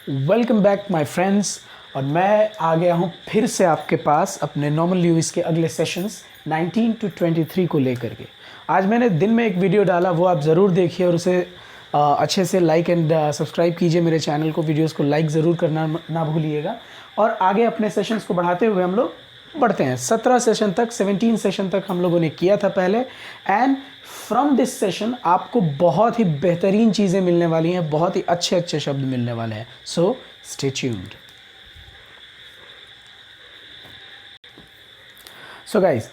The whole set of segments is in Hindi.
Welcome back my friends. और मैं आ गया हूँ फिर से आपके पास अपने नॉर्मल ल्यूइस के अगले सेशंस 19 to 23 को लेकर के। आज मैंने दिन में एक वीडियो डाला, वो आप ज़रूर देखिए और उसे अच्छे से लाइक एंड सब्सक्राइब कीजिए मेरे चैनल को। वीडियोस को लाइक ज़रूर करना ना भूलिएगा। और आगे अपने सेशंस को बढ़ाते हुए हम लोग बढ़ते हैं। 17 सेशन तक, 17 सेशन तक हम लोगों ने किया था पहले। एंड फ्रॉम दिस सेशन आपको बहुत ही बेहतरीन चीज़ें मिलने वाली हैं, बहुत ही अच्छे अच्छे शब्द मिलने वाले हैं। So stay tuned. So guys,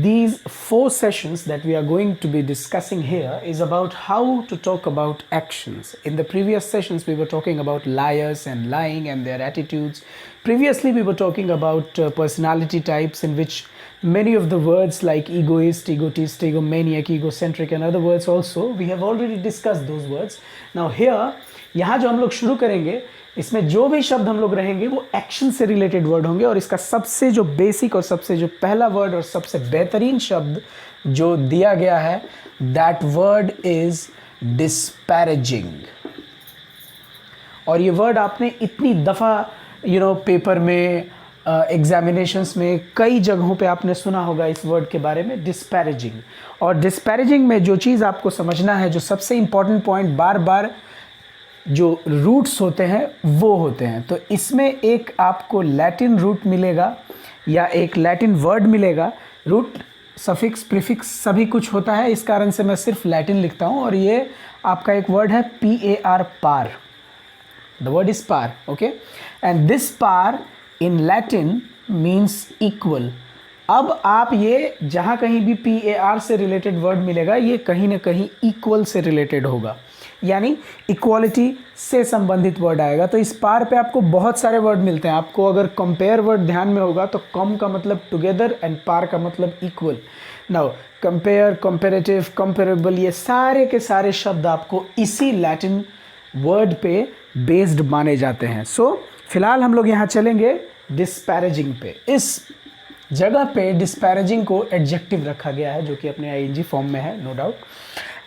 these 4 sessions that we are going to be discussing here is about how to talk about actions. In the previous sessions we were talking about liars and lying and their attitudes. Previously we were talking about personality types, in which many of the words like egoist, egotist, egomaniac, egocentric and other words also, we have already discussed those words. Now here, यहाँ जो हम लोग शुरू करेंगे, इसमें जो भी शब्द हम लोग रहेंगे वो एक्शन से रिलेटेड वर्ड होंगे। और इसका सबसे जो बेसिक और सबसे जो पहला वर्ड और सबसे बेहतरीन शब्द जो दिया गया है, दैट वर्ड इज डिस्पैरेजिंग। और ये वर्ड आपने इतनी दफ़ा पेपर में, एग्जामिनेशंस में, कई जगहों पे आपने सुना होगा इस वर्ड के बारे में, डिस्पैरेजिंग। और डिस्पैरेजिंग में जो चीज़ आपको समझना है, जो सबसे इम्पॉर्टेंट पॉइंट, बार बार जो रूट्स होते हैं वो होते हैं। तो इसमें एक आपको लैटिन रूट मिलेगा या एक लैटिन वर्ड मिलेगा। रूट, सफिक्स, प्रीफिक्स सभी कुछ होता है, इस कारण से मैं सिर्फ लैटिन लिखता हूँ। और ये आपका एक वर्ड है PAR, par. The word is par, okay. And this par in Latin means equal. अब आप ये जहाँ कहीं भी PAR से रिलेटेड वर्ड मिलेगा, ये कहीं ना कहीं इक्वल से रिलेटेड होगा, यानी इक्वालिटी से संबंधित वर्ड आएगा। तो इस पार पे आपको बहुत सारे वर्ड मिलते हैं। आपको अगर कंपेयर वर्ड ध्यान में होगा तो कम का मतलब टुगेदर एंड पार का मतलब equal. Now compare, comparative, comparable, ये सारे के सारे शब्द आपको इसी लैटिन वर्ड पे बेस्ड माने जाते हैं। सो फिलहाल हम लोग यहाँ चलेंगे डिस्पैरेजिंग पे। इस जगह पे डिस्पैरेजिंग को एडजेक्टिव रखा गया है, जो कि अपने ING फॉर्म में है, नो डाउट।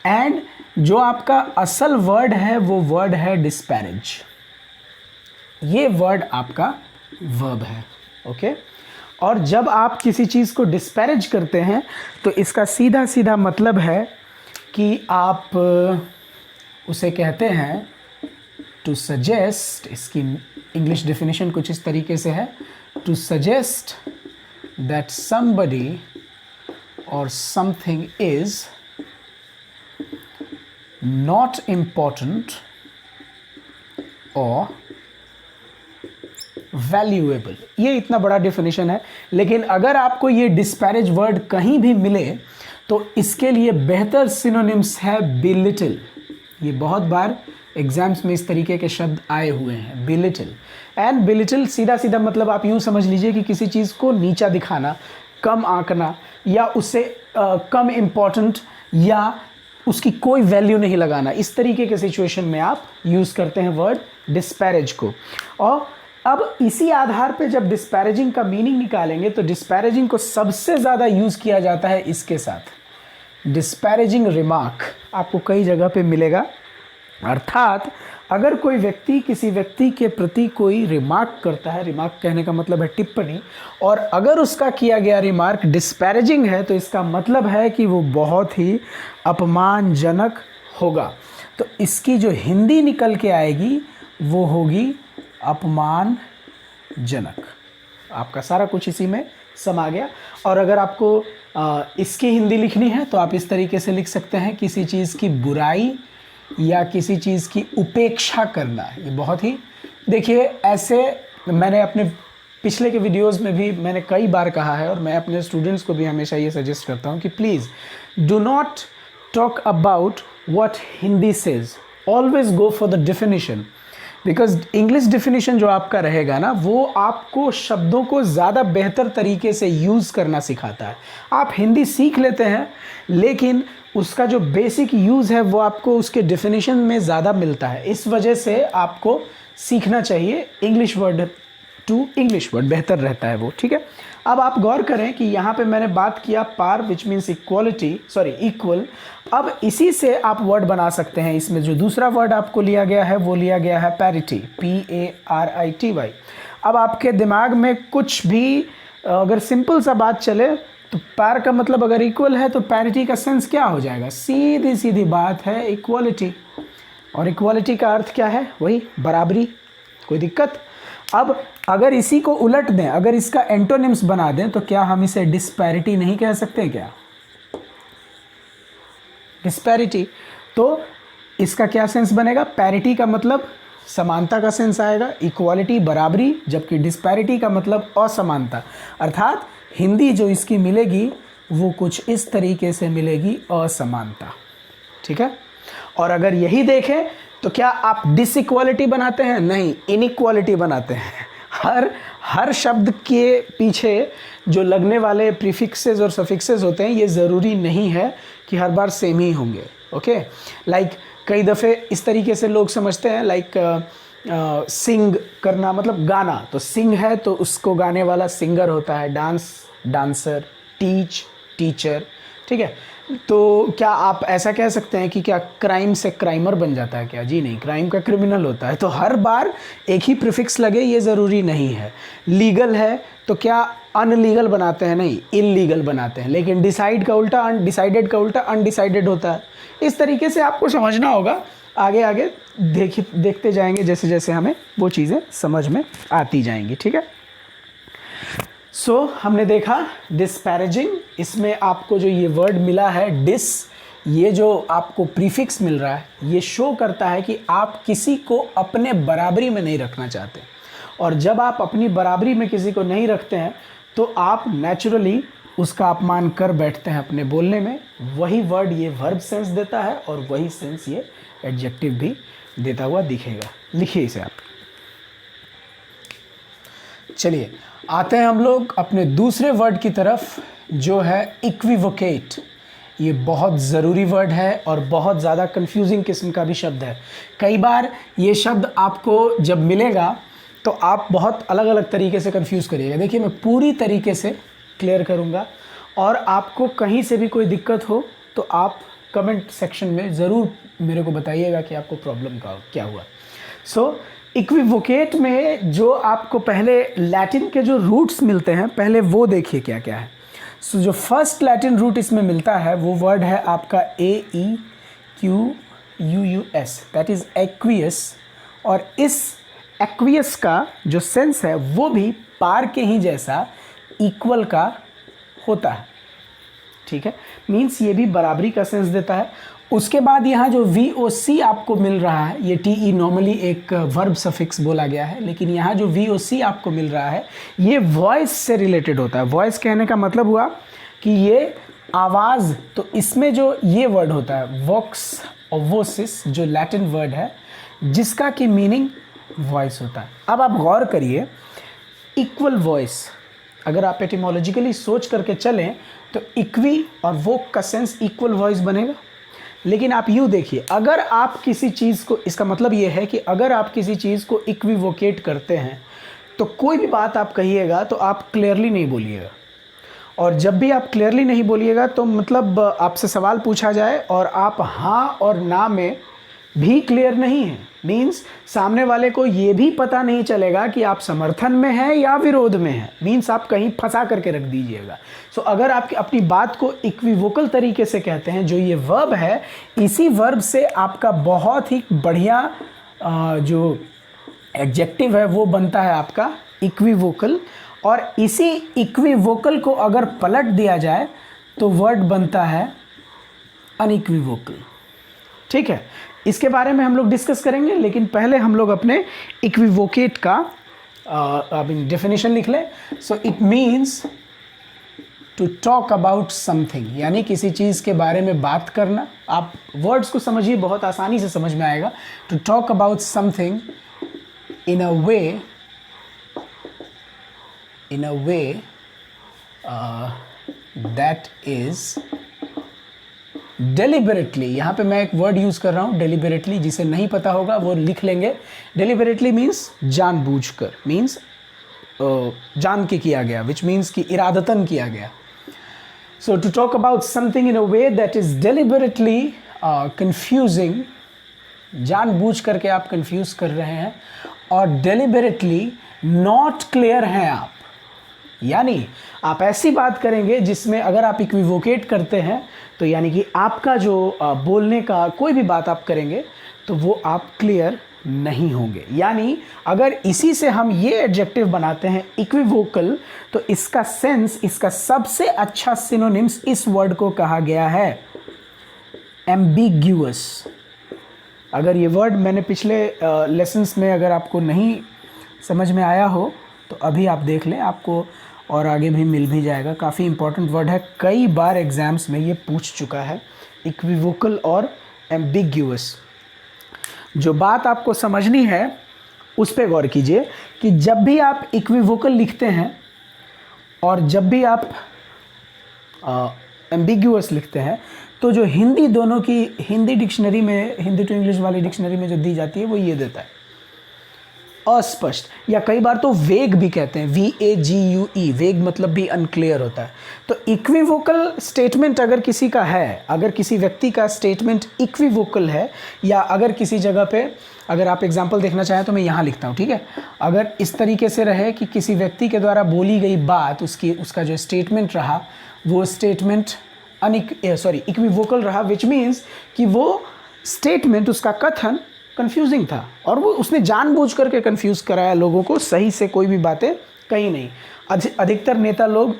एंड जो आपका असल वर्ड है वो वर्ड है डिस्पैरेज। ये वर्ड आपका वर्ब है, ओके। और जब आप किसी चीज़ को डिस्पैरेज करते हैं तो इसका सीधा सीधा मतलब है कि आप उसे कहते हैं टू सजेस्ट। इसकी इंग्लिश डेफिनेशन कुछ इस तरीके से है, टू सजेस्ट दैट समबडी और something is not important or valuable। ये इतना बड़ा डेफिनेशन है। लेकिन अगर आपको ये डिस्पैरेज वर्ड कहीं भी मिले तो इसके लिए बेहतर सिनोनिम्स है belittle। ये बहुत बार एग्जाम्स में इस तरीके के शब्द आए हुए हैं, belittle। एंड belittle सीधा सीधा मतलब आप यूँ समझ लीजिए कि किसी चीज़ को नीचा दिखाना, कम आंकना, या उससे कम इम्पॉर्टेंट, या उसकी कोई वैल्यू नहीं लगाना। इस तरीके के सिचुएशन में आप यूज़ करते हैं वर्ड डिस्पैरेज को। और अब इसी आधार पे जब डिस्पैरेजिंग का मीनिंग निकालेंगे तो डिस्पैरेजिंग को सबसे ज़्यादा यूज़ किया जाता है इसके साथ, डिस्पैरेजिंग रिमार्क आपको कई जगह पे मिलेगा। अर्थात अगर कोई व्यक्ति किसी व्यक्ति के प्रति कोई रिमार्क करता है, रिमार्क कहने का मतलब है टिप्पणी, और अगर उसका किया गया रिमार्क डिस्पैरेजिंग है तो इसका मतलब है कि वो बहुत ही अपमानजनक होगा। तो इसकी जो हिंदी निकल के आएगी वो होगी अपमानजनक। आपका सारा कुछ इसी में समा गया। और अगर आपको इसकी हिंदी लिखनी है तो आप इस तरीके से लिख सकते हैं, किसी चीज़ की बुराई या किसी चीज़ की उपेक्षा करना। ये बहुत ही, देखिए, ऐसे मैंने अपने पिछले के वीडियोस में भी मैंने कई बार कहा है, और मैं अपने स्टूडेंट्स को भी हमेशा ये सजेस्ट करता हूँ कि please do not talk about what Hindi says, always go for the definition. Because English definition जो आपका रहेगा ना, वो आपको शब्दों को ज़्यादा बेहतर तरीके से यूज़ करना सिखाता है। आप हिंदी सीख लेते हैं लेकिन उसका जो बेसिक यूज़ है वो आपको उसके डेफिनेशन में ज़्यादा मिलता है। इस वजह से आपको सीखना चाहिए English word to English word, बेहतर रहता है वो, ठीक है। अब आप गौर करें कि यहाँ पे मैंने बात किया par which means equality, sorry equal. अब इसी से आप वर्ड बना सकते हैं। इसमें जो दूसरा वर्ड आपको लिया गया है वो लिया गया है पैरिटी, PARITY। अब आपके दिमाग में कुछ भी अगर सिंपल सा बात चले तो पार का मतलब अगर इक्वल है तो पैरिटी का सेंस क्या हो जाएगा, सीधी सीधी बात है इक्वलिटी। और इक्वलिटी का अर्थ क्या है, वही बराबरी। कोई दिक्कत? अब अगर इसी को उलट दें, अगर इसका एंटोनिम्स बना दें तो क्या हम इसे डिस्पैरिटी नहीं कह सकते क्या? डिस्पैरिटी। तो इसका क्या सेंस बनेगा, पैरिटी का मतलब समानता का सेंस आएगा, इक्वालिटी बराबरी, जबकि डिस्पैरिटी का मतलब असमानता। अर्थात हिंदी जो इसकी मिलेगी वो कुछ इस तरीके से मिलेगी, असमानता, ठीक है। और अगर यही देखें तो क्या आप डिसइक्वालिटी बनाते हैं? नहीं, इनइक्वालिटी बनाते हैं। हर शब्द के पीछे जो लगने वाले प्रीफिक्सेस और सफिक्सेस होते हैं ये ज़रूरी नहीं है कि हर बार सेम ही होंगे, ओके। लाइक कई दफ़े इस तरीके से लोग समझते हैं, लाइक सिंग करना मतलब गाना, तो सिंग है तो उसको गाने वाला सिंगर होता है, डांस डांसर, टीच टीचर, ठीक है। तो क्या आप ऐसा कह सकते हैं कि क्या क्राइम से क्राइमर बन जाता है क्या? जी नहीं, क्राइम का क्रिमिनल होता है। तो हर बार एक ही प्रीफिक्स लगे ये ज़रूरी नहीं है। लीगल है तो क्या अनलीगल बनाते हैं? नहीं, इलीगल बनाते हैं। लेकिन डिसाइड का उल्टा, अनडिसाइडेड का उल्टा अनडिसाइडेड होता है। इस तरीके से आपको समझना होगा। आगे आगे देखते जाएंगे जैसे जैसे हमें वो चीज़ें समझ में आती जाएंगी, ठीक है। सो हमने देखा डिस्पैरेजिंग, इसमें आपको जो ये वर्ड मिला है डिस, ये जो आपको प्रीफिक्स मिल रहा है ये शो करता है कि आप किसी को अपने बराबरी में नहीं रखना चाहते। और जब आप अपनी बराबरी में किसी को नहीं रखते हैं तो आप नेचुरली उसका अपमान कर बैठते हैं अपने बोलने में। वही वर्ड ये वर्ब सेंस देता है और वही सेंस ये एडजेक्टिव भी देता हुआ दिखेगा। लिखिए इसे आप। चलिए आते हैं हम लोग अपने दूसरे वर्ड की तरफ जो है इक्विवोकेट। ये बहुत ज़रूरी वर्ड है और बहुत ज़्यादा कंफ्यूजिंग किस्म का भी शब्द है। कई बार ये शब्द आपको जब मिलेगा तो आप बहुत अलग अलग तरीके से कंफ्यूज करिएगा। देखिए मैं पूरी तरीके से क्लियर करूँगा और आपको कहीं से भी कोई दिक्कत हो तो आप कमेंट सेक्शन में ज़रूर मेरे को बताइएगा कि आपको प्रॉब्लम का क्या हुआ। सो इक्विवोकेट में जो आपको पहले लैटिन के जो रूट्स मिलते हैं पहले वो देखिए क्या क्या है। सो जो फर्स्ट लैटिन रूट इसमें मिलता है वो वर्ड है आपका AEQUUS, दैट इज़ एक्वियस। और इस एक्वियस का जो सेंस है वो भी पार के ही जैसा इक्वल का होता है, ठीक है। मीन्स ये भी बराबरी का सेंस देता है। उसके बाद यहाँ जो VOC आपको मिल रहा है, ये TE नॉर्मली एक वर्ब सफिक्स बोला गया है, लेकिन यहाँ जो VOC आपको मिल रहा है ये वॉइस से रिलेटेड होता है। वॉइस कहने का मतलब हुआ कि ये आवाज़, तो इसमें जो ये वर्ड होता है वॉक्स और वोसिस, जो लैटिन वर्ड है जिसका कि मीनिंग वॉइस होता है। अब आप गौर करिए, इक्वल वॉइस अगर आप एटिमोलॉजिकली सोच करके चलें तो इक्वी और वोक का सेंस इक्वल वॉइस बनेगा। लेकिन आप यूँ देखिए, अगर आप किसी चीज़ को, इसका मतलब ये है कि अगर आप किसी चीज़ को इक्विवोकेट करते हैं तो कोई भी बात आप कहिएगा तो आप क्लियरली नहीं बोलिएगा। और जब भी आप क्लियरली नहीं बोलिएगा तो मतलब आपसे सवाल पूछा जाए और आप हाँ और ना में भी क्लियर नहीं हैं, मीन्स सामने वाले को ये भी पता नहीं चलेगा कि आप समर्थन में हैं या विरोध में हैं, मीन्स आप कहीं फंसा करके रख दीजिएगा। सो अगर आप अपनी बात को इक्विवोकल तरीके से कहते हैं, जो ये वर्ब है, इसी वर्ब से आपका बहुत ही बढ़िया जो एडजेक्टिव है वो बनता है आपका इक्विवोकल। और इसी इक्विवोकल को अगर पलट दिया जाए तो वर्ड बनता है अनइक्विवोकल, ठीक है। इसके बारे में हम लोग डिस्कस करेंगे, लेकिन पहले हम लोग अपने इक्विवोकेट का डेफिनेशन लिख लें। So it means to talk about something, यानी किसी चीज़ के बारे में बात करना। आप वर्ड्स को समझिए, बहुत आसानी से समझ में आएगा। To talk about something in a way that is deliberately, यहाँ पे मैं एक वर्ड यूज़ कर रहा हूँ deliberately, जिसे नहीं पता होगा वो लिख लेंगे। deliberately मीन्स जानबूझकर, मीन्स जान के किया गया, विच मीन्स कि इरादतन किया गया. So to talk about something in a way that is deliberately confusing, जानबूझ करके आप कंफ्यूज कर रहे हैं, और डेलिबरेटली नॉट क्लियर हैं आप, यानी आप ऐसी बात करेंगे जिसमें अगर आप इक्विवोकेट करते हैं तो यानी कि आपका जो बोलने का कोई भी बात आप करेंगे तो वो आप क्लियर नहीं होंगे. यानी अगर इसी से हम ये एडजेक्टिव बनाते हैं इक्विवोकल, तो इसका सेंस, इसका सबसे अच्छा सिनोनिम्स इस वर्ड को कहा गया है एम्बिग्यूअस. अगर ये वर्ड मैंने पिछले लेसन्स में अगर आपको नहीं समझ में आया हो तो अभी आप देख लें, आपको और आगे भी मिल भी जाएगा. काफ़ी इंपॉर्टेंट वर्ड है, कई बार एग्जाम्स में ये पूछ चुका है, इक्विवोकल और एम्बिग्यूअस. जो बात आपको समझनी है उस पे गौर कीजिए कि जब भी आप इक्विवोकल लिखते हैं और जब भी आप एम्बिग्यूअस लिखते हैं, तो जो हिंदी दोनों की हिंदी डिक्शनरी में, हिंदी टू इंग्लिश वाली डिक्शनरी में जो दी जाती है वो ये देता है अस्पष्ट, या कई बार तो वेग भी कहते हैं, VAGUE, वेग मतलब भी अनक्लियर होता है. तो इक्विवोकल स्टेटमेंट अगर किसी का है, अगर किसी व्यक्ति का स्टेटमेंट इक्विवोकल है, या अगर किसी जगह पे, अगर आप एग्जांपल देखना चाहें तो मैं यहाँ लिखता हूँ, ठीक है. अगर इस तरीके से रहे कि किसी व्यक्ति के द्वारा बोली गई बात, उसका जो स्टेटमेंट रहा वो स्टेटमेंट इक्विवोकल रहा, विच मीन्स कि वो स्टेटमेंट, उसका कथन कंफ्यूजिंग था और वो उसने जानबूझ करके कंफ्यूज कराया लोगों को, सही से कोई भी बातें कही नहीं. अधिकतर नेता लोग,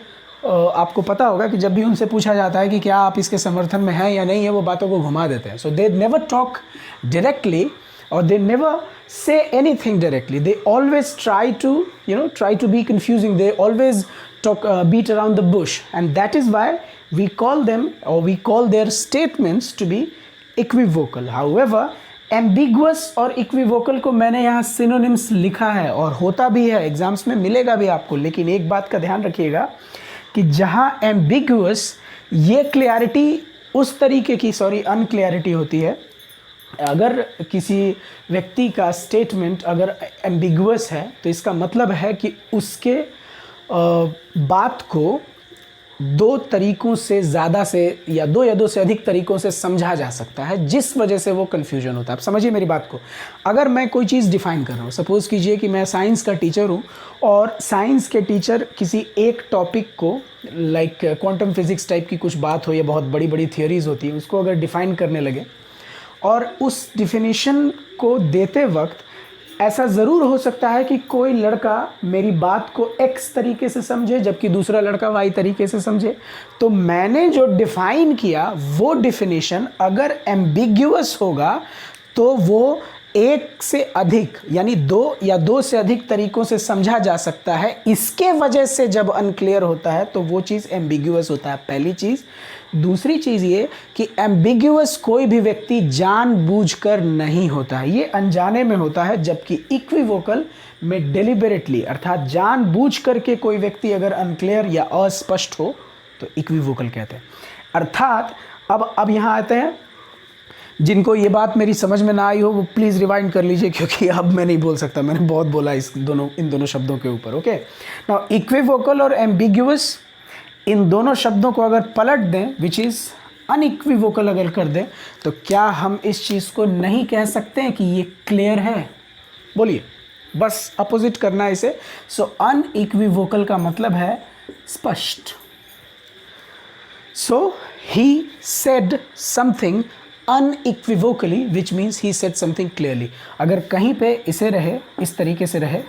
आपको पता होगा कि जब भी उनसे पूछा जाता है कि क्या आप इसके समर्थन में हैं या नहीं है, वो बातों को घुमा देते हैं. So they never talk directly or they never say anything directly. They always try to be confusing. They always beat around the bush, and that is why we call them, or we call their statements to be equivocal. However, ambiguous और equivocal को मैंने यहाँ synonyms लिखा है और होता भी है, एग्जाम्स में मिलेगा भी आपको. लेकिन एक बात का ध्यान रखिएगा कि जहाँ ambiguous, ये क्लैरिटी उस तरीके की अनक्लैरिटी होती है. अगर किसी व्यक्ति का स्टेटमेंट अगर एम्बिगुअस है तो इसका मतलब है कि उसके बात को दो तरीकों से ज़्यादा से या दो से अधिक तरीकों से समझा जा सकता है, जिस वजह से वो कन्फ्यूजन होता है. आप समझिए मेरी बात को. अगर मैं कोई चीज़ डिफ़ाइन कर रहा हूँ, सपोज़ कीजिए कि मैं साइंस का टीचर हूँ और साइंस के टीचर किसी एक टॉपिक को, लाइक क्वांटम फिज़िक्स टाइप की कुछ बात हो या बहुत बड़ी बड़ी थियोरीज़ होती हैं, उसको अगर डिफ़ाइन करने लगे और उस डिफिनीशन को देते वक्त ऐसा ज़रूर हो सकता है कि कोई लड़का मेरी बात को X तरीके से समझे जबकि दूसरा लड़का Y तरीके से समझे. तो मैंने जो डिफ़ाइन किया वो डिफिनीशन अगर एम्बिग्यूअस होगा तो वो एक से अधिक यानी दो से अधिक तरीकों से समझा जा सकता है. इसके वजह से जब अनक्लियर होता है तो वो चीज़ एम्बिग्यूअस होता है, पहली चीज़. दूसरी चीज़ ये कि एम्बिग्यूअस कोई भी व्यक्ति जानबूझकर नहीं होता है, ये अनजाने में होता है. जबकि इक्विवोकल में डेलिबरेटली, अर्थात जानबूझ करके कोई व्यक्ति अगर अनक्लियर या अस्पष्ट हो तो इक्विवोकल कहते हैं. अर्थात अब यहाँ आते हैं, जिनको ये बात मेरी समझ में ना आई हो वो प्लीज़ रिवाइंड कर लीजिए, क्योंकि अब मैं नहीं बोल सकता, मैंने बहुत बोला इन दोनों शब्दों के ऊपर. ओके, नाउ इक्विवोकल और एम्बिग्यूअस, इन दोनों शब्दों को अगर पलट दें, विच इज़ अनइक्विवोकल अगर कर दें, तो क्या हम इस चीज़ को नहीं कह सकते हैं कि ये क्लियर है? बोलिए, बस अपोजिट करना है इसे. सो अनइक्विवोकल का मतलब है स्पष्ट. So he said something unequivocally, which means he said something clearly. अगर कहीं पे इसे रहे, इस तरीके से रहे,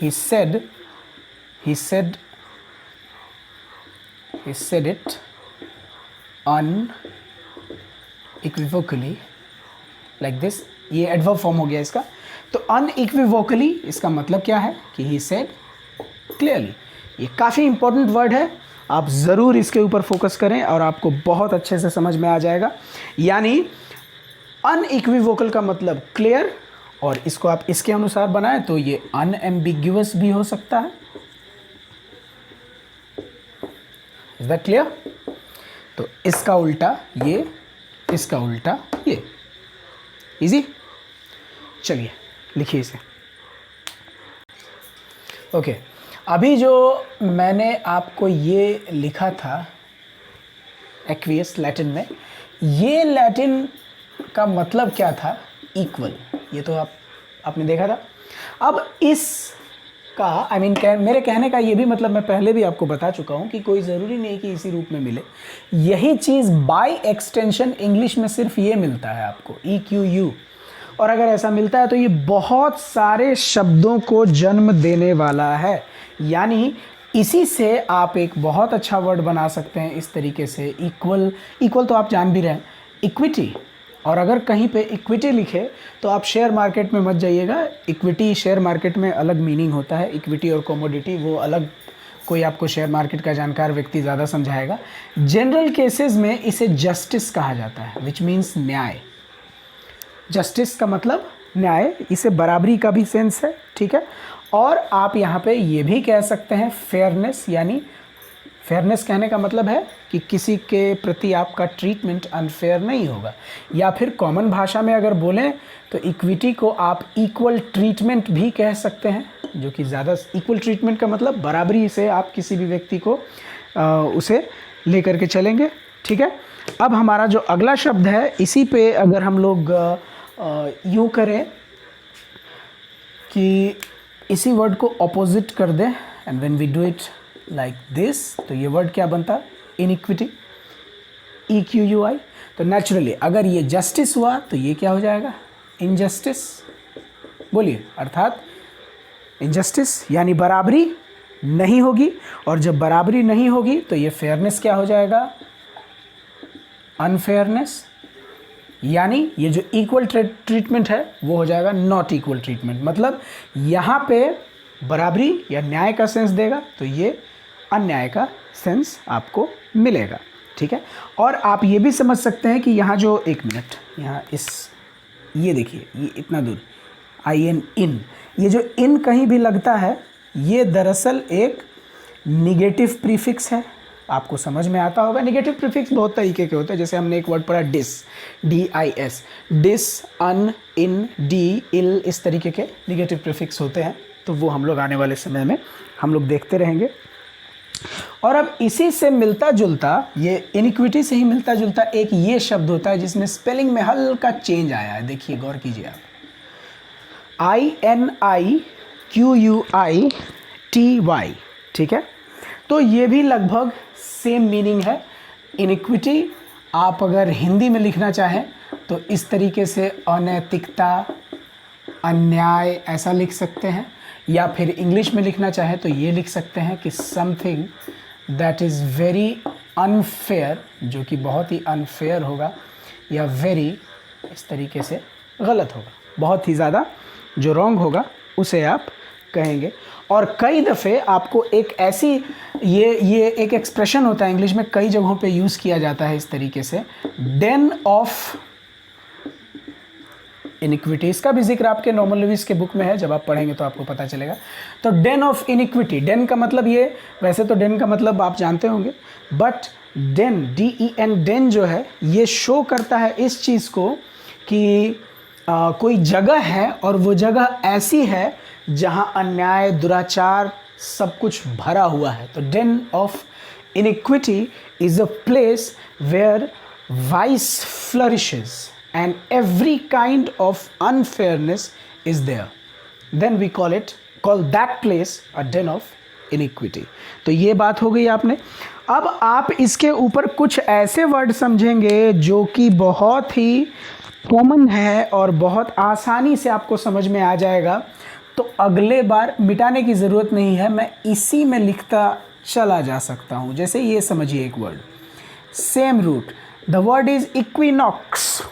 he said it unequivocally like this, ये एडवर्ब फॉर्म हो गया इसका. तो unequivocally इसका मतलब क्या है कि he said clearly. ये काफ़ी इंपॉर्टेंट वर्ड है, आप ज़रूर इसके ऊपर फोकस करें और आपको बहुत अच्छे से समझ में आ जाएगा. यानी अनइक्विवोकल का मतलब क्लियर, और इसको आप इसके अनुसार बनाएं तो ये अनएम्बिग्यूअस भी हो सकता है. Is that clear? तो इसका उल्टा ये, इसका उल्टा ये. इजी? चलिए लिखिए इसे. ओके, अभी जो मैंने आपको ये लिखा था एक्वियस लैटिन में, ये लैटिन का मतलब क्या था? इक्वल। ये तो आपने देखा था। अब इसका मेरे कहने का ये भी मतलब मैं पहले भी आपको बता चुका हूँ कि कोई ज़रूरी नहीं कि इसी रूप में मिले। यही चीज़ बाय एक्सटेंशन इंग्लिश में सिर्फ ये मिलता है आपको, EQU। और अगर ऐसा मिलता है तो ये बहुत सारे शब्दों को जन्म देने वाला है। यानी इसी से आप एक बहुत अच्छा वर्ड बना सकते हैं इस तरीके से। इक्वल तो आप जान भी रहे हैं, इक्विटी। और अगर कहीं पे इक्विटी लिखे तो आप शेयर मार्केट में मत जाइएगा। इक्विटी शेयर मार्केट में अलग मीनिंग होता है, इक्विटी और कमोडिटी वो अलग, कोई आपको शेयर मार्केट का जानकार व्यक्ति ज़्यादा समझाएगा। जनरल केसेस में इसे जस्टिस कहा जाता है, विच मीन्स न्याय। जस्टिस का मतलब न्याय, इसे बराबरी का भी सेंस है, ठीक है। और आप यहाँ पे ये भी कह सकते हैं फेयरनेस, यानी फेयरनेस कहने का मतलब है कि किसी के प्रति आपका ट्रीटमेंट अनफेयर नहीं होगा। या फिर कॉमन भाषा में अगर बोलें तो इक्विटी को आप इक्वल ट्रीटमेंट भी कह सकते हैं, जो कि ज़्यादा इक्वल ट्रीटमेंट का मतलब बराबरी से आप किसी भी व्यक्ति को उसे लेकर के चलेंगे, ठीक है। अब हमारा जो अगला शब्द है, इसी पे अगर हम लोग यूँ करें कि इसी वर्ड को ऑपोजिट कर दें, and when we do it like this, तो ये वर्ड क्या बनता? Iniquity, EQUI। तो नेचुरली अगर ये जस्टिस हुआ तो ये क्या हो जाएगा? इनजस्टिस। बोलिए, अर्थात इनजस्टिस यानी बराबरी नहीं होगी, और जब बराबरी नहीं होगी तो ये फेयरनेस क्या हो जाएगा? अनफेयरनेस। यानी ये जो इक्वल ट्रीटमेंट है वो हो जाएगा नॉट इक्वल ट्रीटमेंट। मतलब यहाँ पे बराबरी या न्याय का सेंस देगा तो ये अन्याय का सेंस आपको मिलेगा, ठीक है। और आप ये भी समझ सकते हैं कि यहाँ जो, एक मिनट, यहाँ ये देखिए, ये इतना दूर IN, इन, ये जो इन कहीं भी लगता है ये दरअसल एक निगेटिव प्रीफिक्स है। आपको समझ में आता होगा। नेगेटिव प्रीफिक्स बहुत तरीके के होते हैं, जैसे हमने एक वर्ड पढ़ा डिस, DIS, डिस, अन, इन, डी, इल, इस तरीके के नेगेटिव प्रीफिक्स होते हैं। तो वो हम लोग आने वाले समय में हम लोग देखते रहेंगे। और अब इसी से मिलता जुलता, ये इनइक्विटी से ही मिलता जुलता एक ये शब्द होता है जिसमें स्पेलिंग में हल्का चेंज आया है। देखिए, गौर कीजिए आप, INIQUITY, ठीक है। तो ये भी लगभग सेम मीनिंग है। इनइक्विटी आप अगर हिंदी में लिखना चाहें तो इस तरीके से अनैतिकता, अन्याय ऐसा लिख सकते हैं, या फिर इंग्लिश में लिखना चाहे तो ये लिख सकते हैं कि something that is very unfair, जो कि बहुत ही अनफेयर होगा, या वेरी इस तरीके से गलत होगा, बहुत ही ज़्यादा जो रॉन्ग होगा उसे आप कहेंगे। और कई दफ़े आपको एक ऐसी ये एक एक्सप्रेशन होता है इंग्लिश में, कई जगहों पे यूज़ किया जाता है इस तरीके से, डेन ऑफ इनइक्विटी। इसका भी जिक्र आपके नॉर्मल लुइस के बुक में है, जब आप पढ़ेंगे तो आपको पता चलेगा। तो डेन ऑफ इनइक्विटी, डेन का मतलब ये, वैसे तो डेन का मतलब आप जानते होंगे, बट डेन, DEN, डेन जो है ये शो करता है इस चीज़ को कि कोई जगह है और वो जगह ऐसी है जहाँ अन्याय, दुराचार सब कुछ भरा हुआ है। तो den of iniquity is a place where vice flourishes and every kind of unfairness is there, then we call that place a den of iniquity। तो ये बात हो गई आपने। अब आप इसके ऊपर कुछ ऐसे वर्ड समझेंगे जो कि बहुत ही कॉमन है और बहुत आसानी से आपको समझ में आ जाएगा। तो अगले बार मिटाने की ज़रूरत नहीं है, मैं इसी में लिखता चला जा सकता हूँ। जैसे ये समझिए एक word, same root, the word is equinox.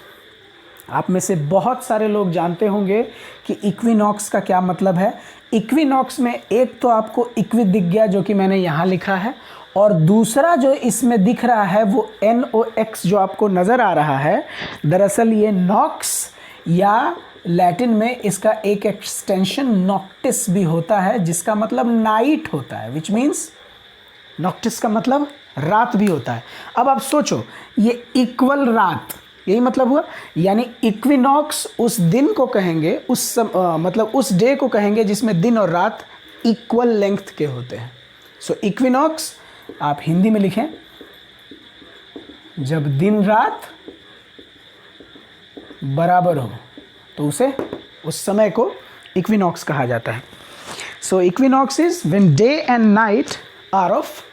आप में से बहुत सारे लोग जानते होंगे कि इक्विनॉक्स का क्या मतलब है। इक्विनॉक्स में एक तो आपको इक्वि दिख गया जो कि मैंने यहाँ लिखा है, और दूसरा जो इसमें दिख रहा है वो NOX जो आपको नज़र आ रहा है, दरअसल ये नॉक्स, या लैटिन में इसका एक एक्सटेंशन नॉक्टिस भी होता है जिसका मतलब नाइट होता है, विच मीन्स नॉक्टिस का मतलब रात भी होता है। अब आप सोचो, ये इक्वल रात, यही मतलब हुआ। यानी इक्विनॉक्स उस दिन को कहेंगे, मतलब उस डे को कहेंगे जिसमें दिन और रात इक्वल लेंथ के होते हैं। सो इक्विनॉक्स आप हिंदी में लिखें, जब दिन रात बराबर हो तो उसे, उस समय को इक्विनॉक्स कहा जाता है। So equinox is when day and night are of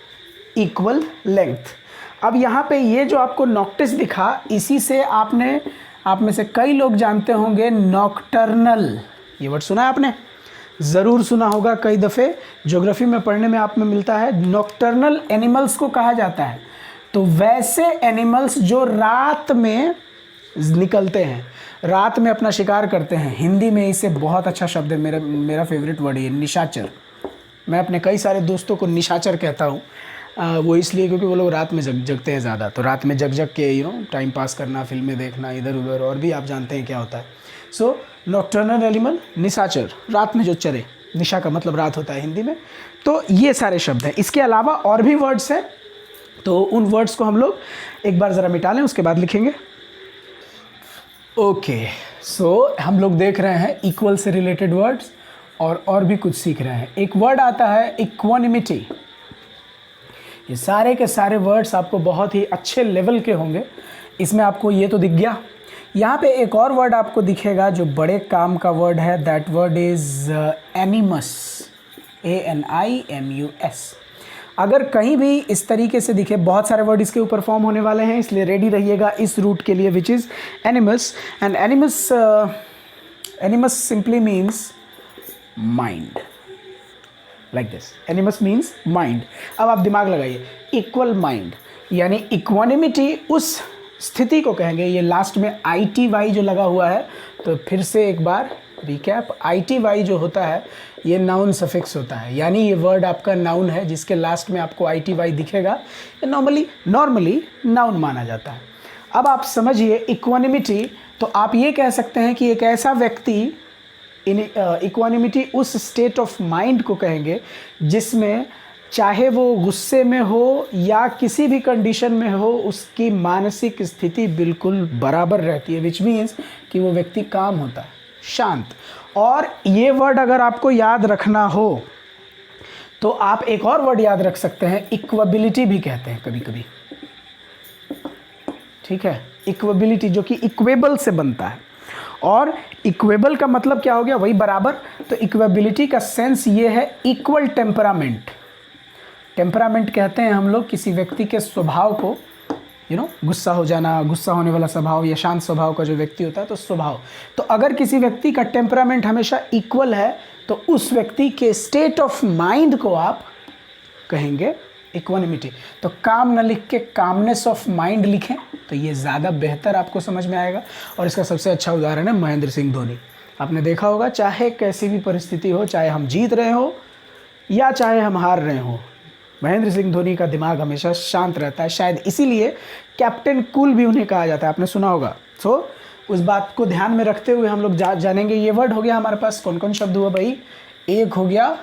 equal length. अब यहाँ पे ये जो आपको नॉक्टिस दिखा, इसी से आप में से कई लोग जानते होंगे नॉक्टर्नल। ये वर्ड सुना है आपने, ज़रूर सुना होगा कई दफ़े, ज्योग्राफी में पढ़ने में आप में मिलता है। नॉक्टर्नल एनिमल्स को कहा जाता है। तो वैसे एनिमल्स जो रात में निकलते हैं, रात में अपना शिकार करते हैं। हिंदी में इसे बहुत अच्छा शब्द है, मेरा फेवरेट वर्ड है निशाचर। मैं अपने कई सारे दोस्तों को निशाचर कहता हूँ। वो इसलिए क्योंकि वो लोग रात में जगते हैं ज़्यादा, तो रात में जग के टाइम पास करना, फिल्में देखना इधर उधर, और भी आप जानते हैं क्या होता है। सो नॉक्टर्नल एनिमल, निशाचर, रात में जो चरे, निशा का मतलब रात होता है हिंदी में। तो ये सारे शब्द हैं। इसके अलावा और भी वर्ड्स हैं, तो उन वर्ड्स को हम लोग एक बार ज़रा मिटा लें, उसके बाद लिखेंगे। ओके, सो हम लोग देख रहे हैं इक्वल से रिलेटेड वर्ड्स और भी कुछ सीख रहे हैं। एक वर्ड आता है इक्वानिमिटी। ये सारे के सारे वर्ड्स आपको बहुत ही अच्छे लेवल के होंगे। इसमें आपको ये तो दिख गया। यहाँ पे एक और वर्ड आपको दिखेगा जो बड़े काम का वर्ड है। That word is एनिमस, ANIMUS। अगर कहीं भी इस तरीके से दिखे, बहुत सारे वर्ड इसके ऊपर फॉर्म होने वाले हैं, इसलिए रेडी रहिएगा इस रूट के लिए, which is एनिमस। And एनिमस simply means mind, like this. एनिमस means mind. अब आप दिमाग लगाइए, इक्वल माइंड यानी इक्वानिमिटी उस स्थिति को कहेंगे। ये लास्ट में ITY जो लगा हुआ है, तो फिर से एक बार रिकैप। ITY जो होता है ये नाउन सफिक्स होता है, यानी ये वर्ड आपका नाउन है जिसके लास्ट में आपको ITY दिखेगा। ये नॉर्मली नाउन माना जाता है। अब आप समझिए इक्वानिमिटी, तो आप ये कह सकते हैं कि एक ऐसा व्यक्ति, इक्वानिमिटी उस स्टेट ऑफ माइंड को कहेंगे जिसमें चाहे वो गुस्से में हो या किसी भी कंडीशन में हो, उसकी मानसिक स्थिति बिल्कुल बराबर रहती है। विच मीन्स कि वो व्यक्ति काम होता है, शांत। और ये वर्ड अगर आपको याद रखना हो तो आप एक और वर्ड याद रख सकते हैं, इक्वेबिलिटी भी कहते हैं कभी कभी, ठीक है। इक्वेबिलिटी जो कि इक्वेबल से बनता है, और इक्वेबल का मतलब क्या हो गया, वही बराबर। तो इक्वेबिलिटी का सेंस ये है इक्वल टेम्परामेंट। टेम्परामेंट कहते हैं हम लोग किसी व्यक्ति के स्वभाव को, गुस्सा हो जाना, गुस्सा होने वाला स्वभाव या शांत स्वभाव का जो व्यक्ति होता है, तो स्वभाव। तो अगर किसी व्यक्ति का टेम्परामेंट हमेशा इक्वल है तो उस व्यक्ति के स्टेट ऑफ माइंड को आप कहेंगे इक्वानिमिटी। तो काम न लिख के कामनेस ऑफ माइंड लिखें तो ये ज़्यादा बेहतर आपको समझ में आएगा। और इसका सबसे अच्छा उदाहरण है महेंद्र सिंह धोनी। आपने देखा होगा, चाहे कैसी भी परिस्थिति हो, चाहे हम जीत रहे हो या चाहे हम हार रहे हो, महेंद्र सिंह धोनी का दिमाग हमेशा शांत रहता है। शायद इसीलिए कैप्टन कूल भी उन्हें कहा जाता है, आपने सुना होगा। सो उस बात को ध्यान में रखते हुए हम लोग जानेंगे। ये वर्ड हो गया हमारे पास, कौन कौन शब्द हुआ भाई? एक हो गया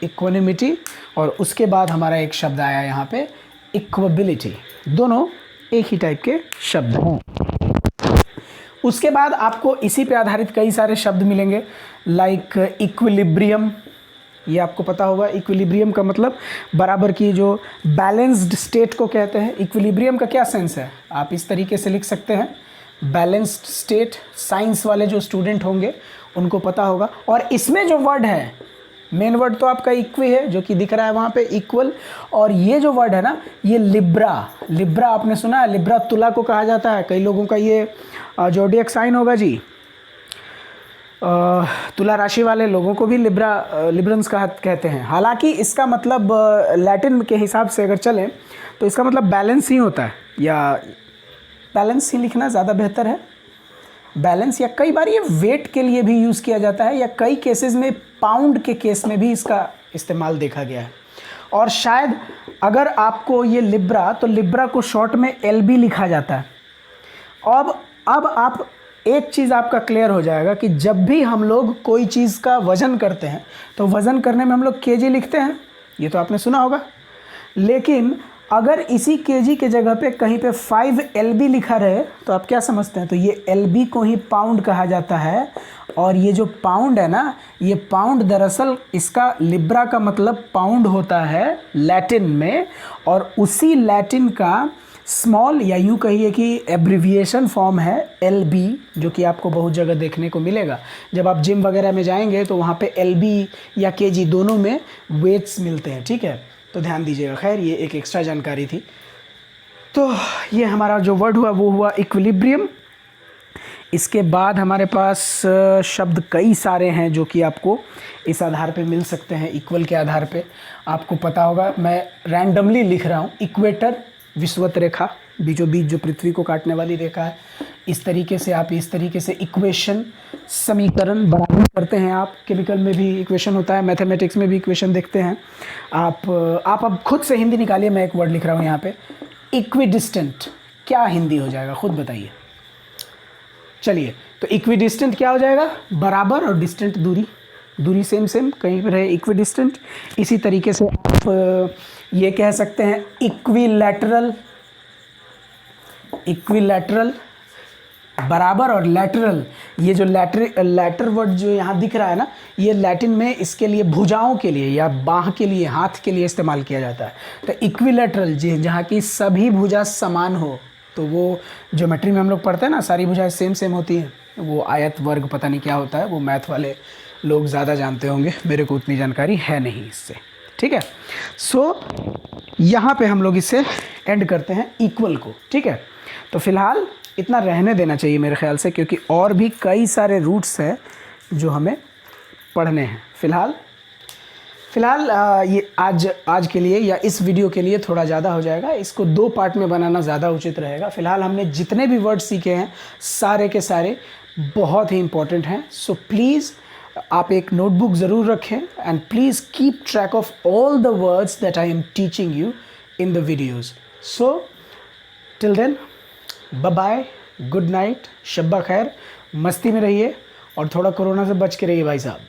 इक्वानिमिटी, और उसके बाद हमारा एक शब्द आया यहाँ पे इक्वेबिलिटी। दोनों एक ही टाइप के शब्द हैं। उसके बाद आपको इसी पे आधारित कई सारे शब्द मिलेंगे, लाइक इक्विलिब्रियम। ये आपको पता होगा, इक्विलिब्रियम का मतलब बराबर की जो बैलेंस्ड स्टेट को कहते हैं। इक्विलिब्रियम का क्या सेंस है, आप इस तरीके से लिख सकते हैं, बैलेंस्ड स्टेट। साइंस वाले जो स्टूडेंट होंगे उनको पता होगा। और इसमें जो वर्ड है, मेन वर्ड तो आपका इक्वी है जो कि दिख रहा है वहाँ पे, इक्वल। और ये जो वर्ड है ना, ये लिब्रा। लिब्रा आपने सुना है, लिब्रा तुला को कहा जाता है। कई लोगों का ये जोडियक साइन होगा जी, तुला राशि वाले लोगों को भी लिब्रंस कहते हैं। हालांकि इसका मतलब लैटिन के हिसाब से अगर चलें तो इसका मतलब बैलेंस ही होता है, या बैलेंस ही लिखना ज़्यादा बेहतर है। बैलेंस, या कई बार ये वेट के लिए भी यूज़ किया जाता है, या कई केसेस में पाउंड के केस में भी इसका इस्तेमाल देखा गया है। और शायद अगर आपको ये लिब्रा, तो लिब्रा को शॉर्ट में LB लिखा जाता है। अब आप एक चीज़ आपका क्लियर हो जाएगा कि जब भी हम लोग कोई चीज़ का वज़न करते हैं तो वज़न करने में हम लोग kg लिखते हैं, ये तो आपने सुना होगा। लेकिन अगर इसी केजी के जगह पे कहीं पे 5 LB लिखा रहे तो आप क्या समझते हैं? तो ये LB को ही पाउंड कहा जाता है। और ये जो पाउंड है ना, ये पाउंड दरअसल इसका लिब्रा का मतलब पाउंड होता है लैटिन में, और उसी लैटिन का स्मॉल या यूँ कहिए कि एब्रिविएशन फॉर्म है LB, जो कि आपको बहुत जगह देखने को मिलेगा। जब आप जिम वगैरह में जाएंगे तो वहाँ पे LB या केजी दोनों में वेट्स मिलते हैं, ठीक है, तो ध्यान दीजिएगा। खैर ये एक एक्स्ट्रा जानकारी थी। तो ये हमारा जो वर्ड हुआ वो हुआ इक्विलिब्रियम। इसके बाद हमारे पास शब्द कई सारे हैं जो कि आपको इस आधार पे मिल सकते हैं, इक्वल के आधार पे। आपको पता होगा, मैं रैंडमली लिख रहा हूँ। इक्वेटर, विषुवत रेखा, बीचों बीच जो पृथ्वी को काटने वाली रेखा है। इस तरीके से आप इस तरीके से इक्वेशन, समीकरण बराबर करते हैं। आप केमिकल में भी इक्वेशन होता है, मैथमेटिक्स में भी इक्वेशन देखते हैं। आप अब खुद से हिंदी निकालिए। मैं एक वर्ड लिख रहा हूँ यहाँ पे, इक्विडिस्टेंट। क्या हिंदी हो जाएगा, खुद बताइए। चलिए, तो इक्विडिस्टेंट क्या हो जाएगा? बराबर, और डिस्टेंट दूरी, दूरी सेम सेम कहीं पर है, इक्विडिस्टेंट। इसी तरीके से आप ये कह सकते हैं इक्विलैटरल। इक्विलैटरल बराबर, और लैटरल, ये जो लैटर वर्ड जो यहाँ दिख रहा है ना, ये लैटिन में इसके लिए भुजाओं के लिए या बाह के लिए, हाथ के लिए इस्तेमाल किया जाता है। तो इक्विलैटरल जी, जहाँ की सभी भुजा समान हो। तो वो ज्योमेट्री में हम लोग पढ़ते हैं ना, सारी भुजाएं सेम सेम होती हैं। वो आयत, वर्ग, पता नहीं क्या होता है, वो मैथ वाले लोग ज़्यादा जानते होंगे, मेरे को उतनी जानकारी है नहीं इससे, ठीक है। सो यहाँ पे हम लोग इसे एंड करते हैं इक्वल को, ठीक है। तो फिलहाल इतना रहने देना चाहिए मेरे ख्याल से, क्योंकि और भी कई सारे रूट्स हैं जो हमें पढ़ने हैं। फिलहाल ये आज के लिए या इस वीडियो के लिए थोड़ा ज़्यादा हो जाएगा। इसको 2 पार्ट में बनाना ज़्यादा उचित रहेगा। फिलहाल हमने जितने भी वर्ड सीखे हैं सारे के सारे बहुत ही इंपॉर्टेंट हैं। सो प्लीज़ आप एक नोटबुक ज़रूर रखें, and please keep track of all the words that I am teaching you in the videos. So till then, bye bye, good night, शब्बा खैर, मस्ती में रहिए और थोड़ा कोरोना से बच के रहिए भाई साहब।